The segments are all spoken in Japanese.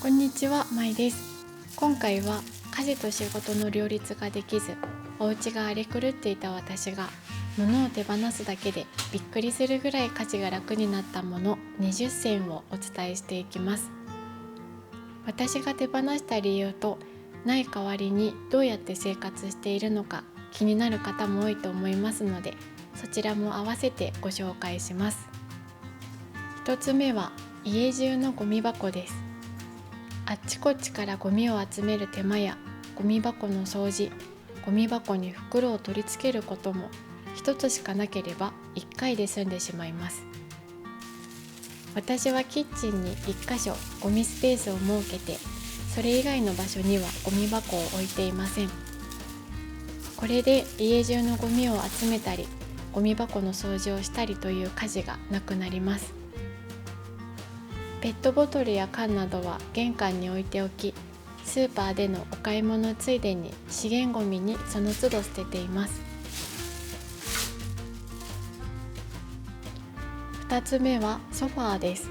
こんにちは、まいです。今回は家事と仕事の両立ができず、お家が荒れ狂っていた私が物を手放すだけでびっくりするぐらい家事が楽になったもの20選をお伝えしていきます。私が手放した理由とない代わりにどうやって生活しているのか気になる方も多いと思いますので、そちらも合わせてご紹介します。1つ目は家中のゴミ箱です。あっちこっちからゴミを集める手間やゴミ箱の掃除、ゴミ箱に袋を取り付けることも一つしかなければ1回で済んでしまいます。私はキッチンに1箇所ゴミスペースを設けて、それ以外の場所にはゴミ箱を置いていません。これで家中のゴミを集めたり、ゴミ箱の掃除をしたりという家事がなくなります。ペットボトルや缶などは玄関に置いておき、スーパーでのお買い物ついでに資源ごみにその都度捨てています。2つ目はソファーです。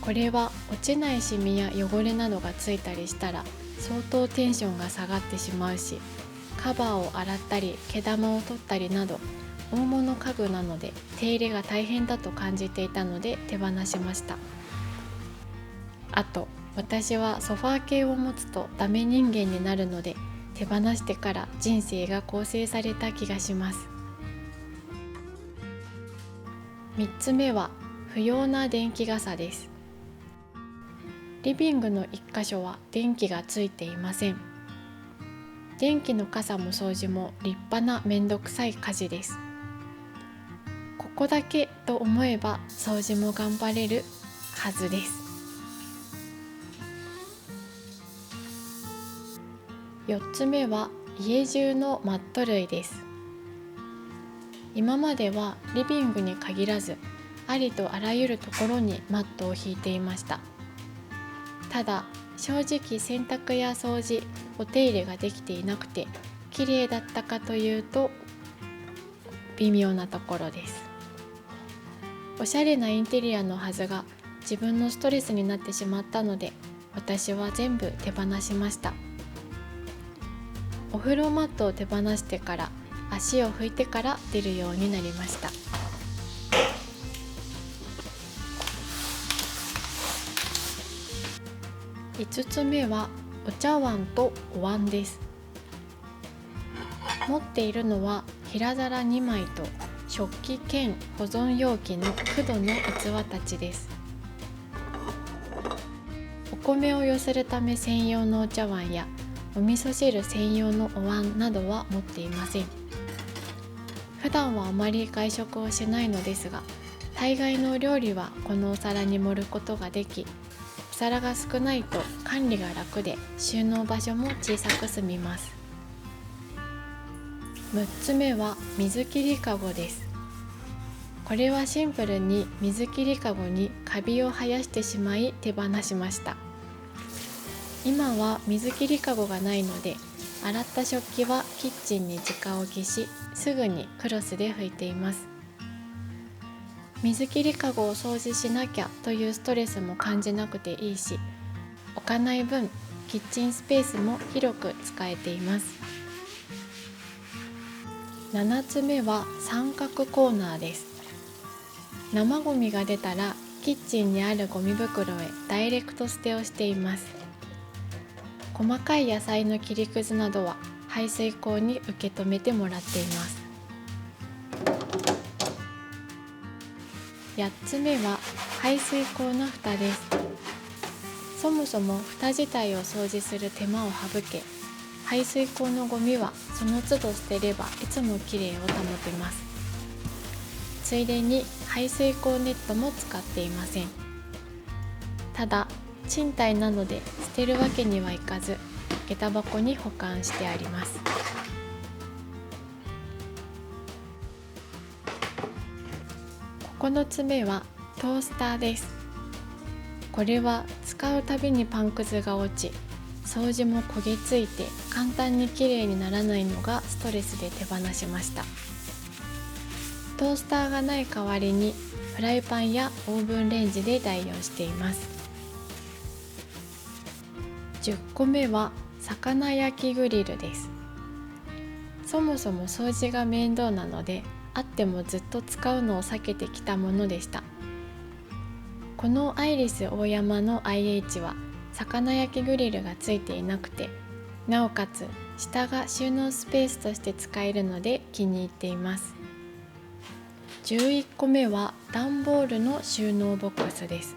これは落ちないシミや汚れなどがついたりしたら相当テンションが下がってしまうし、カバーを洗ったり毛玉を取ったりなど大物家具なので手入れが大変だと感じていたので手放しました。あと私はソファー系を持つとダメ人間になるので、手放してから人生が構成された気がします。3つ目は不要な電気傘です。リビングの1箇所は電気がついていません。電気の傘も掃除も立派なめんどくさい家事です。ここだけと思えば掃除も頑張れるはずです。4つ目は家中のマット類です。今まではリビングに限らずありとあらゆるところにマットを敷いていました。ただ正直洗濯や掃除、お手入れができていなくて綺麗だったかというと微妙なところです。おしゃれなインテリアのはずが自分のストレスになってしまったので、私は全部手放しました。お風呂マットを手放してから足を拭いてから出るようになりました。5つ目はお茶碗とお椀です。持っているのは平皿2枚と食器兼保存容器の9度の器たちです。お米をよするため専用のお茶碗やお味噌汁専用のお椀などは持っていません。普段はあまり外食をしないのですが、大概のお料理はこのお皿に盛ることができ、お皿が少ないと管理が楽で収納場所も小さく済みます。6つ目は水切りかごです。これはシンプルに水切りかごにカビを生やしてしまい手放しました。今は水切りかごがないので、洗った食器はキッチンに直置きし、すぐにクロスで拭いています。水切りかごを掃除しなきゃというストレスも感じなくていいし、置かない分キッチンスペースも広く使えています。7つ目は三角コーナーです。生ゴミが出たらキッチンにあるゴミ袋へダイレクト捨てをしています。細かい野菜の切りくずなどは排水口に受け止めてもらっています。8つ目は排水口の蓋です。そもそも蓋自体を掃除する手間を省け、排水口のゴミはその都度捨てればいつもきれいを保てます。ついでに排水口ネットも使っていません。ただ賃貸なので捨てるわけにはいかず、下駄箱に保管してあります。9つ目はトースターです。これは使うたびにパンくずが落ち、掃除も焦げついて簡単にきれいにならないのがストレスで手放しました。トースターがない代わりにフライパンやオーブンレンジで代用しています。10個目は魚焼きグリルです。そもそも掃除が面倒なので、あってもずっと使うのを避けてきたものでした。このアイリスオーヤマの IH は魚焼きグリルがついていなくて、なおかつ下が収納スペースとして使えるので気に入っています。11個目は段ボールの収納ボックスです。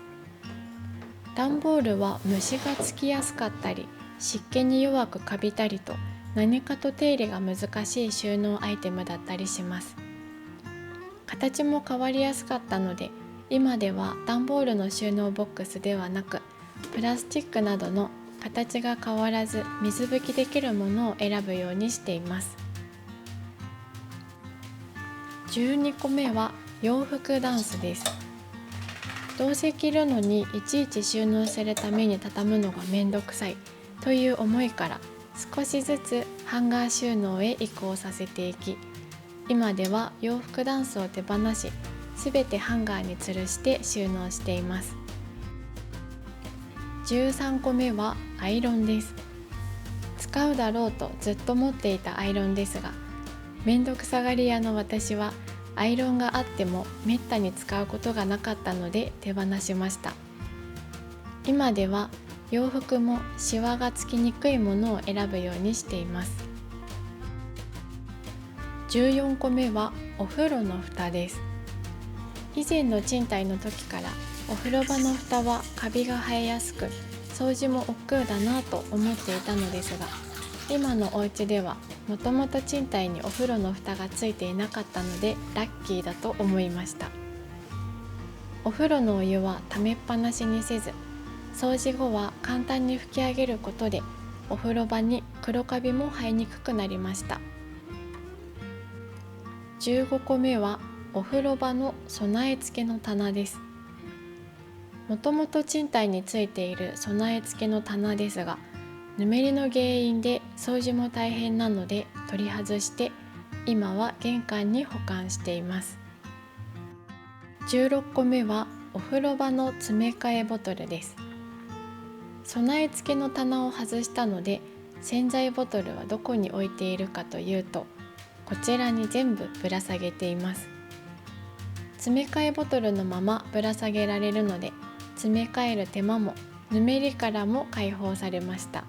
段ボールは虫がつきやすかったり、湿気に弱くカビたりと何かと手入れが難しい収納アイテムだったりします。形も変わりやすかったので、今では段ボールの収納ボックスではなく、プラスチックなどの形が変わらず水拭きできるものを選ぶようにしています。12個目は洋服ダンスです。どうせ着るのにいちいち収納するために畳むのがめんどくさいという思いから、少しずつハンガー収納へ移行させていき、今では洋服ダンスを手放し、すべてハンガーに吊るして収納しています。13個目はアイロンです。使うだろうとずっと持っていたアイロンですが、めんどくさがり屋の私はアイロンがあってもめったに使うことがなかったので手放しました。今では洋服もシワがつきにくいものを選ぶようにしています。14個目はお風呂の蓋です。以前の賃貸の時からお風呂場の蓋はカビが生えやすく、掃除も億劫だなと思っていたのですが、今のお家ではもともと賃貸にお風呂の蓋がついていなかったのでラッキーだと思いました。お風呂のお湯は溜めっぱなしにせず、掃除後は簡単に拭き上げることでお風呂場に黒カビも生えにくくなりました。15個目はお風呂場の備え付けの棚です。もともと賃貸についている備え付けの棚ですが、ぬめりの原因で掃除も大変なので取り外して、今は玄関に保管しています。16個目はお風呂場の詰め替えボトルです。備え付けの棚を外したので、洗剤ボトルはどこに置いているかというと、こちらに全部ぶら下げています。詰め替えボトルのままぶら下げられるので、詰め替える手間もぬめりからも解放されました。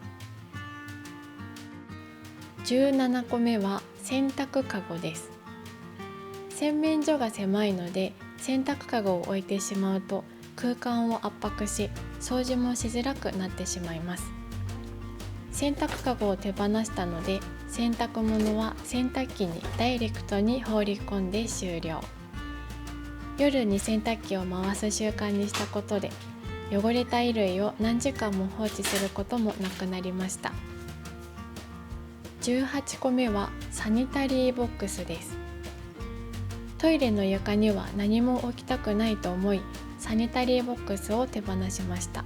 17個目は洗濯かごです。洗面所が狭いので、洗濯かごを置いてしまうと空間を圧迫し、掃除もしづらくなってしまいます。洗濯かごを手放したので、洗濯物は洗濯機にダイレクトに放り込んで終了。夜に洗濯機を回す習慣にしたことで、汚れた衣類を何時間も放置することもなくなりました。18個目はサニタリーボックスです。トイレの床には何も置きたくないと思い、サニタリーボックスを手放しました。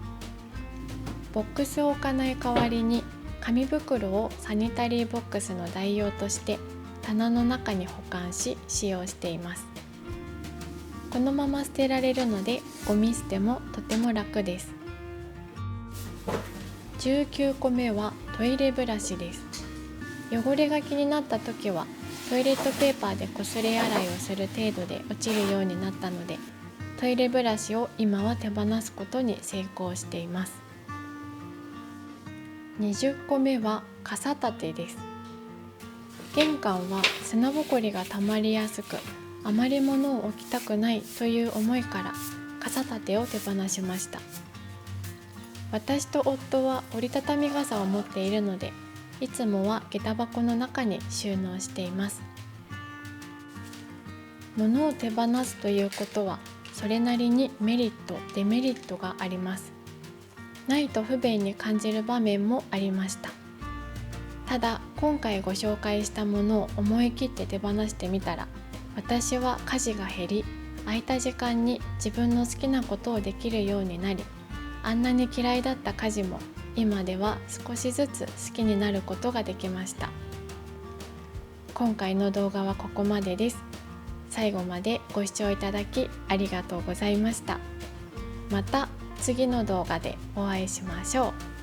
ボックスを置かない代わりに、紙袋をサニタリーボックスの代用として棚の中に保管し使用しています。このまま捨てられるので、ゴミ捨てもとても楽です。19個目はトイレブラシです。汚れが気になった時はトイレットペーパーでこすり洗いをする程度で落ちるようになったので、トイレブラシを今は手放すことに成功しています。20個目は傘立てです。玄関は砂ぼこりがたまりやすく、あまり物を置きたくないという思いから傘立てを手放しました。私と夫は折りたたみ傘を持っているので、いつもは下駄箱の中に収納しています。物を手放すということはそれなりにメリット、デメリットがあります。ないと不便に感じる場面もありました。ただ今回ご紹介したものを思い切って手放してみたら、私は家事が減り、空いた時間に自分の好きなことをできるようになり、あんなに嫌いだった家事も今では少しずつ好きになることができました。今回の動画はここまでです。最後までご視聴いただきありがとうございました。また次の動画でお会いしましょう。